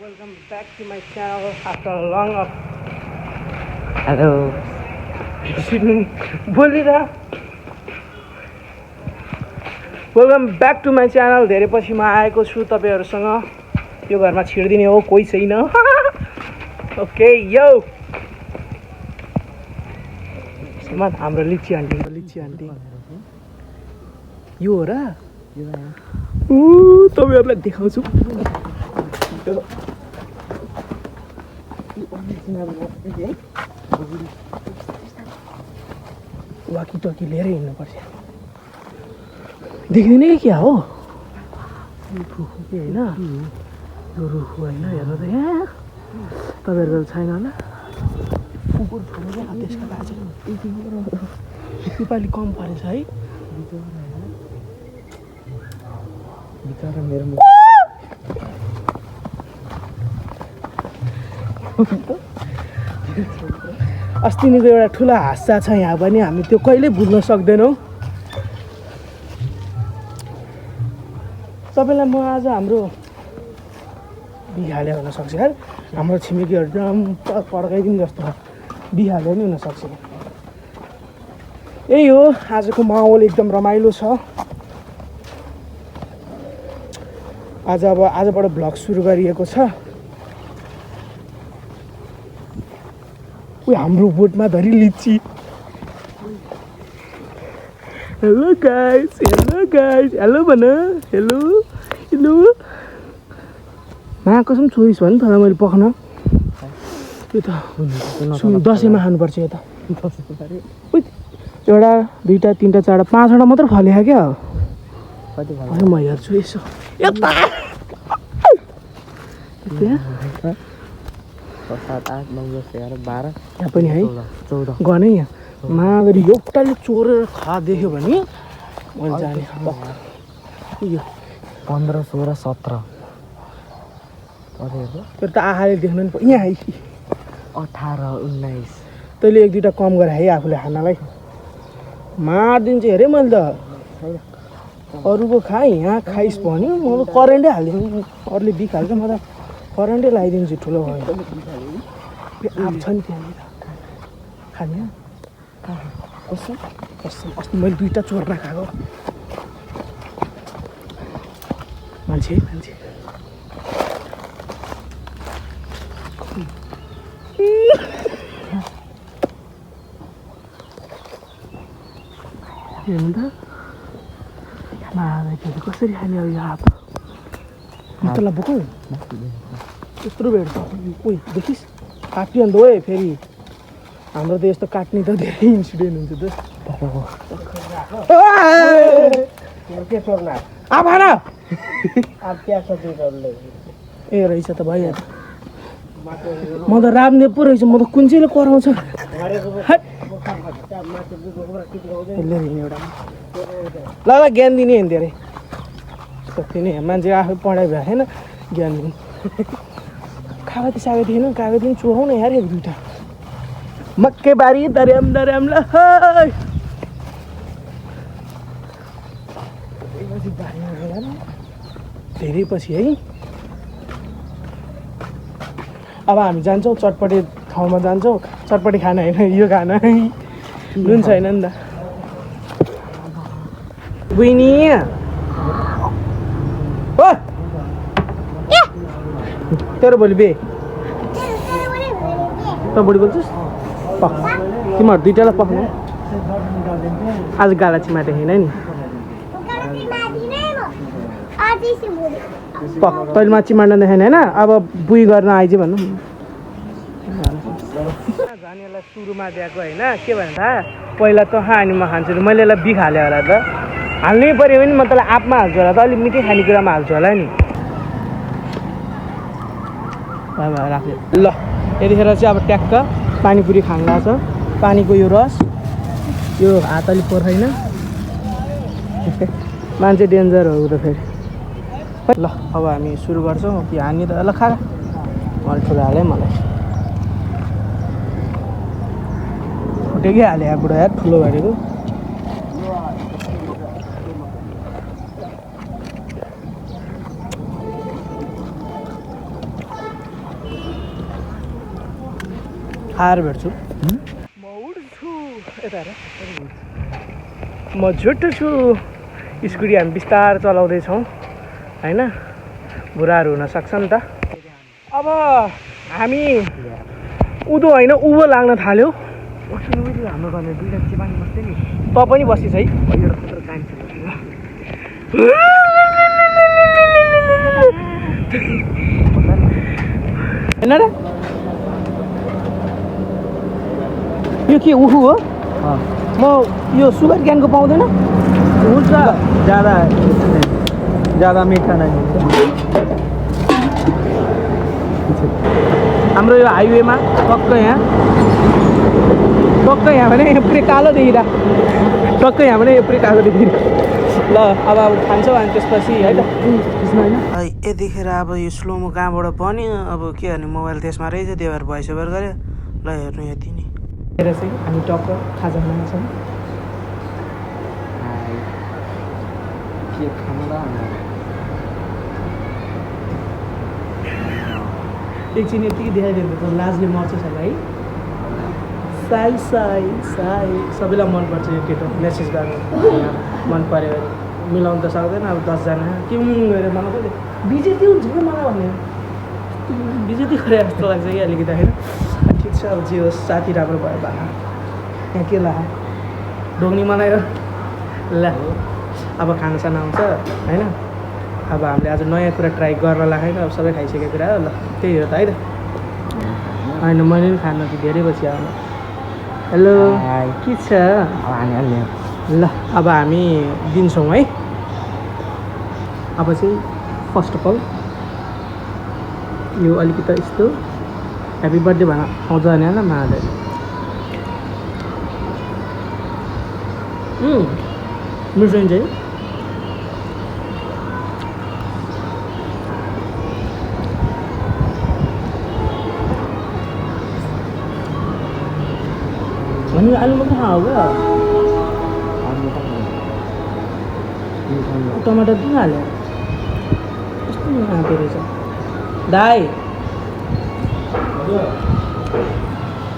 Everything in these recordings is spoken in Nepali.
welcome back to my channel after a long of hello बोलिरा welcome back to my channel. धेरै पछि म आएको छु तपाईहरुसँग। यो घरमा छिर्दिने हो कोही छैन। ओके यो समान हाम्रो लिची आन्टी यो हो र तपाईहरुलाई देखाउँछु। वाकी टकी लिएर हिँड्नुपर्छ। देख्दिने कि क्या हो रुखो कि होइन यो रुखो होइन हेर्नु त यहाँ तपाईँहरूको छैन होला कुकुर छोड्नु क्या त्यसको लागि योपालि कम परेछ है बिचरा मेरो अस्तिनिको एउटा ठुलो हास्सा छ यहाँ पनि हामी त्यो कहिले भुल्न सक्दैनौँ। तपाईँलाई म आज हाम्रो बिहाले हुनसक्छ यार हाम्रो छिमेकीहरू पड्काइदिनु जस्तो बिहाले नि हुनसक्छ। यही हो आजको माहौल एकदम रमाइलो छ। आजबाट भ्लग सुरु गरिएको छ। उयो हाम्रो बोटमा धरी लिची। हेलो गाइस हेलो भन हेलो हेलो मा कसम चोइस भयो नि त मैले पख्न यो त दसैँमा खानुपर्छ यो त एउटा दुईवटा तिनवटा चारवटा पाँचवटा मात्र फल्यो क्या म हेर्छु यसो यता 7 8 9 10 11 12 यहाँ पनि है 14 गने यहाँ मागरी एउटाले चोरेर खा देख्यो भने मैले जाने यो 15 16 17 अरे तर त आँखाले देख्नु नि यहाँ 18 19 तैँले एक दुईवटा कम गरे है आफूले खानालाई मारिदिन्छु हेरेँ मैले त अरूको खाएँ यहाँ खाइस् भन्यो म त करेन्टै हालिदिनु अरूले बिखाल्छ म त करेन्टै लगाइदिन्छु ठुलो भयो आँप छ नि त्यहाँनिर खाने कसम अस्ति मैले दुईवटा चोर्न खाएको मान्छे हेर्नु त मादाखेरि कसरी खाने अब यो आँप मतलब बोकौँ यत्रो भेट्छ उयो देखिस् काट्यो अन्त ओए फेरि हाम्रो त यस्तो काट्ने त धेरै इन्सिडेन्ट हुन्छ त ए रहेछ त भइहाल्छ म त राम्ने पो रहेछ म त कुन चाहिँले कराउँछ ल ज्ञान दिने हेर्ने अरे सक्ने नि मान्छे आफै पढाइ भएको छैन ज्ञान दिनु कागती सागती होइन कागती पनि चुहाउन यार एक दुईवटा मक्के बारी दर्याम ल धेरै पछि है अब हामी जान्छौँ चटपटे ठाउँमा जान्छौँ चटपटे खाना होइन यो खाना नुन छैन नि त बुइनी हो तेरो भोलि बे त बुढी बोल्छस् पख तिमीहरू दुइटालाई पख्नु आज गाला छिमाटे होइन नि पख तैँले माछी मार्न देखेन होइन अब बुई गर्न आइज भन्नु झन् सुरुमा दिएको होइन के भन्छ थाहा पहिला त अनि म खान्छु मैले यसलाई बिखालेँ होला त हाल्नै पऱ्यो भने म तँलाई आँपमा हाल्छु होला त अलिक मिठै खानेकुरामा हाल्छु होला नि राख्यो ल यतिखेर चाहिँ अब ट्याक्क पानीपुरी खान लाग्छ पानीको यो रस यो हात अलिक पर्दैन मान्छे डेन्जर हो त फेरि ल अब हामी सुरु गर्छौँ कि हानी त ल खा मैले ठुलो हालेँ मलाई फुटेकै हालेँ यहाँ बुढा यार ठुलो गरेको आएर भेट्छु म उड्छु यता हेर म झुट्टो छु स्कुटी हामी बिस्तार चलाउँदैछौँ होइन बुढाहरू हुनसक्छ नि त अब हामी उँधो होइन उँभो लाग्न थाल्यो हाम्रो घरमा दुईवटा चिपानी बस्थ्यो नि त पनि बसिस् है एउटा खतरा काम छ होइन र यो के उखु हो म यो सुगर क्यानको पाउँदैन हुन्छ ज्यादा मिठा नै हाम्रो यो हाइवेमा टक्क यहाँ भने पुरै कालो देखिरह टक्क यहाँ भने पुरै कालो देखिरह ल अब खान्छौँ अनि त्यसपछि है त यतिखेर अब यो स्लोमो कहाँबाट पनि अब के गर्ने मोबाइल त्यसमा रहेछ त्यही भएर भोइस ओभर गऱ्यो ल हेर्नु यति नै हेर चाहिँ हामी टक्क खाजा खाना छौँ के खानु र एकछिन यतिकै देखाइदिएको त लाजले मर्छ है साई साई साई सबैलाई मनपर्छ यो केटो मेसेज गर्नु मन पऱ्यो भने मिलाउनु त सक्दैन अब 10जना के गएर मलाई कहिले बिजेती हुन्छ कि मलाई भन्ने बिजेती गरे जस्तो लाग्छ कि अलिकति होइन ठिक छ अब जे होस् साथी राम्रो भयो भा यहाँ के ला ढोग्ने मलाई ला अब खानासाना आउँछ होइन अब हामीले आज नयाँ कुरा ट्राई गर्न लाग्दैन अब सबै खाइसकेको कुरा हो ल त्यही हो त है त होइन मैले पनि खानु कि धेरै पछि आउनु हेलो के छ ल अब हामी दिन्छौँ है अब चाहिँ फर्स्ट अफ अल यो अलिकति यस्तो ह्याप्पी बर्थडे भन आउँछ भने होला माले मिठो हुन्छ है अनि आलु मात्रै खाऊ क्या टमाटर किन हाल्यो कस्तो आँटो रहेछ दाई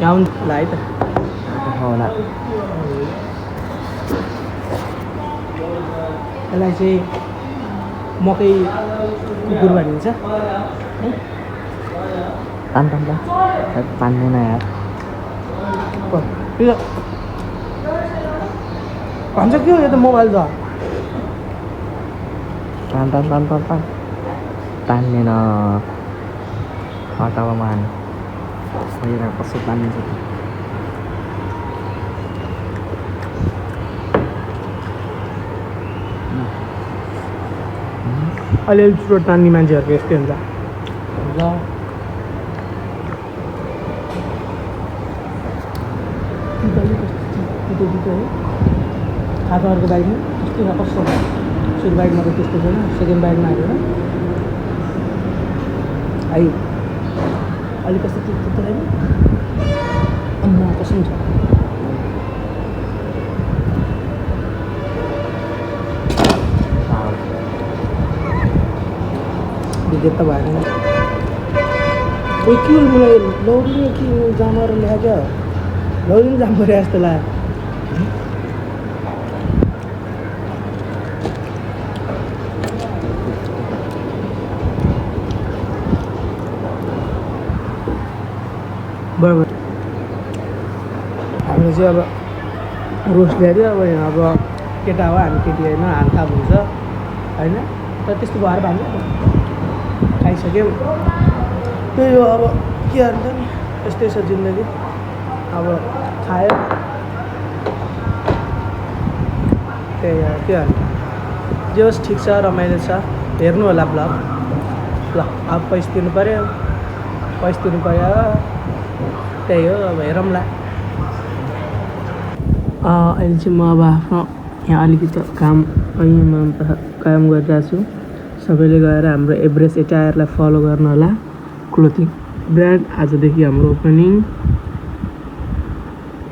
यहाँ ल है त होला यसलाई चाहिँ मकै कुकुर भनिन्छ पान्दैन यार भन्छ के हो यो त मोबाइल त तान्दैन हटाउमा हेर कसो तानिन्छ अलिअलि चुरोट तान्ने मान्छेहरूको यस्तै हुन्छ ल खाएको अर्को बाइकमा त्यस्तै कस्तो सुरु बाइकमा त त्यस्तो छैन सेकेन्ड बाइकमा हालेर है अलिक कस्तो त्यस्तो छैन अम्मा कसम छ विद्युत त भएन कोही के मलाई लौरी के जामर ल्याएको क्या लौरी पनि जाम गरे जस्तो लाग्यो बराबर हामीले चाहिँ अब रोस्ट ल्याइदियो अब यहाँ अब केटा हो हामी केटी होइन हालथाप हुन्छ होइन तर त्यस्तो भएर भान्यो खाइसक्यौँ त्यही हो अब के हाल्छ नि यस्तै छ जिन्दगी अब खायो त्यही हो के हाल्छ जे होस् ठिक छ रमाइलो छ हेर्नु होला ब्लग ल अब पैसा तिर्नु पऱ्यो त्यही हो अब हेरौँला अहिले चाहिँ म अब आफ्नो यहाँ अलिकति काम गरिरहेको छु सबैले गएर हाम्रो एभरेस्ट एटायरलाई फलो गर्नु होला क्लोथिङ ब्रान्ड आजदेखि हाम्रो ओपनिङ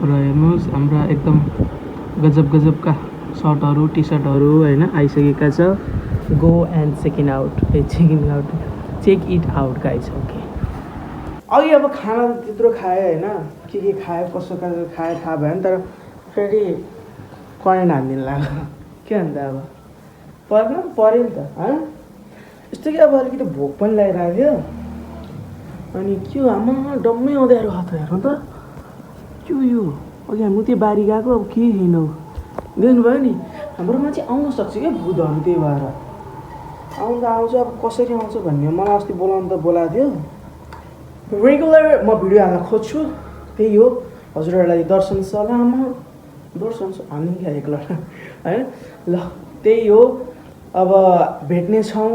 र हेर्नुहोस् हाम्रा एकदम गजबका सर्टहरू टी सर्टहरू होइन आइसकेका छ go and check it out guys okay अघि अब खाना त्यत्रो खाएँ होइन के खाएँ कसो खाएँ थाहा भएन तर फेरि करेन्ट हानिदिनु लाग्यो के अन्त अब पऱ्यो नि त होइन यस्तो कि अब अलिकति भोक पनि लागिरहेको थियो अनि के हो आमा डम्मै अँध्यारो हात हेर्नु त के हो यो अघि हामी त्यो बारी गएको अब के छैन हौ देख्नुभयो नि हाम्रोमा चाहिँ आउन सक्छ क्या भूतहरू त्यही भएर आउँछ अब कसरी आउँछ भन्ने मलाई अस्ति बोलाउनु त बोलाएको थियो रेगुलर म भिडियो हाल्न खोज्छु त्यही हो हजुरहरूलाई दर्शन सलाम दर्शन हाल्नु क्या एक्लो होइन ल त्यही हो अब भेट्नेछौँ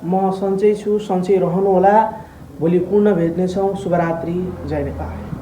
म सन्चै छु सन्चै रहनु होला भोलि पुनः भेट्नेछौँ शुभरात्रि जय नेपाल।